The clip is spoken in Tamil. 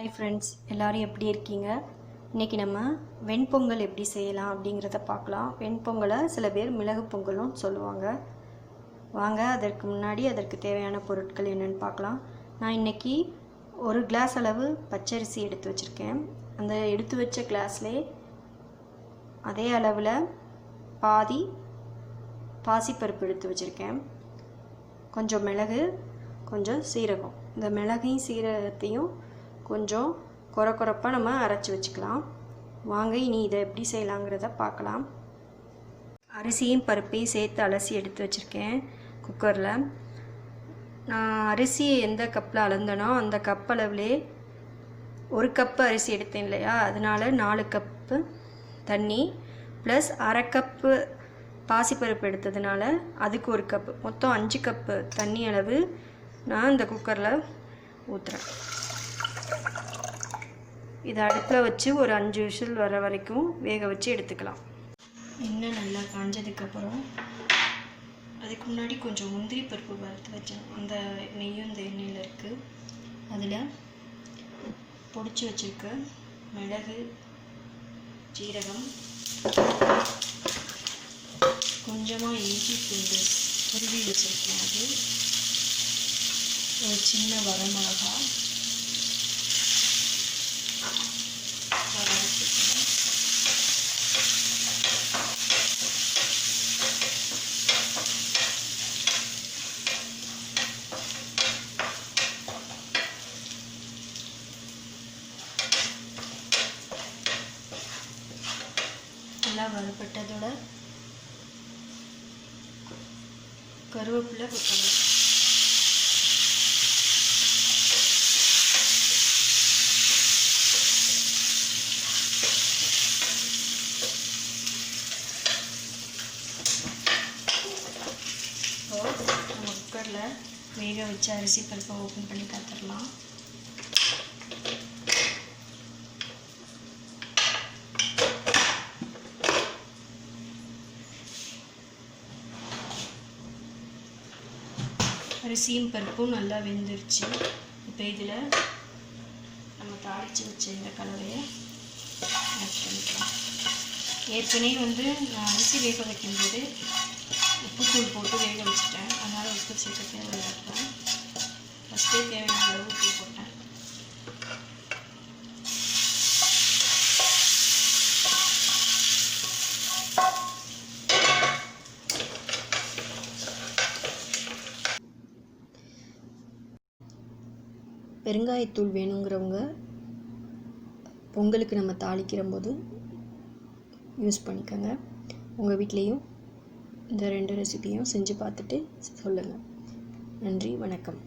Hi friends, எல்லாரும் எப்படி இருக்கீங்க? இன்னைக்கு நம்ம வெண்பொங்கல் எப்படி செய்யலாம் அப்படிங்கறத பார்க்கலாம். வெண்பொங்கலை சில பேர் மிளகு பொங்கலும் சொல்லுவாங்க. வாங்க அதற்கு முன்னாடி அதற்கு தேவையான பொருட்கள் என்னன்னு பார்க்கலாம். நான் இன்னைக்கு 1 கிளாஸ் அளவு பச்சரிசி எடுத்து வச்சிருக்கேன். அந்த எடுத்து வச்ச கிளாஸ்லயே அதே அளவுல பாதி பாசிப்பருப்பு எடுத்து வச்சிருக்கேன். கொஞ்சம் மிளகு, கொஞ்சம் சீரகம். இந்த மிளகையும் சீரகத்தையும் கொஞ்சம் கொரகொரப்பாக நம்ம அரைச்சி வச்சுக்கலாம். வாங்க இனி இதை எப்படி செய்யலாங்கிறத பார்க்கலாம். அரிசியும் பருப்பையும் சேர்த்து அலசி எடுத்து வச்சுருக்கேன் குக்கரில். நான் அரிசியை எந்த கப்பில் அளந்தனோ அந்த கப் அளவுலே 1 கப்பு அரிசி எடுத்தேன் இல்லையா, அதனால் 4 கப்பு தண்ணி ப்ளஸ் அரை கப்பு பாசிப்பருப்பு எடுத்ததுனால அதுக்கு 1 கப்பு, மொத்தம் 5 கப்பு தண்ணி அளவு நான் இந்த குக்கரில் ஊற்றுறேன். இதை அடுப்பில் வச்சு ஒரு 5 விசில் வர வரைக்கும் வேக வச்சு எடுத்துக்கலாம். எண்ணெய் நல்லா காஞ்சதுக்கப்புறம் அதுக்கு முன்னாடி கொஞ்சம் முந்திரி பருப்பு வறுத்து வச்சேன். அந்த நெய்யும் இந்த எண்ணெயில் இருக்குது. அதில் பொடிச்சு வச்சுருக்க மிளகு, ஜீரகம், கொஞ்சமாக இஞ்சி பூண்டு துருவி வச்சுருக்கேன். அது ஒரு சின்ன வரமிளகா, நல்லா வறுபட்டதோட கருவேப்பிலை கொத்தமல்லி. நம்ம குக்கரில் வேக வச்ச அரிசி பருப்பை ஓப்பன் பண்ணி பார்த்துடலாம். அரிசியும் பருப்பும் நல்லா வெந்துருச்சு. இப்போ இதில் நம்ம தாளித்து வச்ச இந்த கலவையை ஆட் பண்ணிக்கலாம். ஏற்கனவே நான் அரிசி வேக வைக்கும்போது உப்புத்தூள் போட்டு வேக வச்சுட்டேன். அதனால் உப்பு சேர்க்க தேவையில்லை. ஃபஸ்ட்டே தேவையான அளவு உப்பு போட்டேன். பெருங்காயத்தூள் வேணுங்கிறவங்க பொங்கலுக்கு நம்ம தாளிக்கிற போது யூஸ் பண்ணிக்கோங்க. உங்கள் வீட்லேயும் இந்த 2 ரெசிபியும் செஞ்சு பார்த்துட்டு சொல்லுங்கள். நன்றி, வணக்கம்.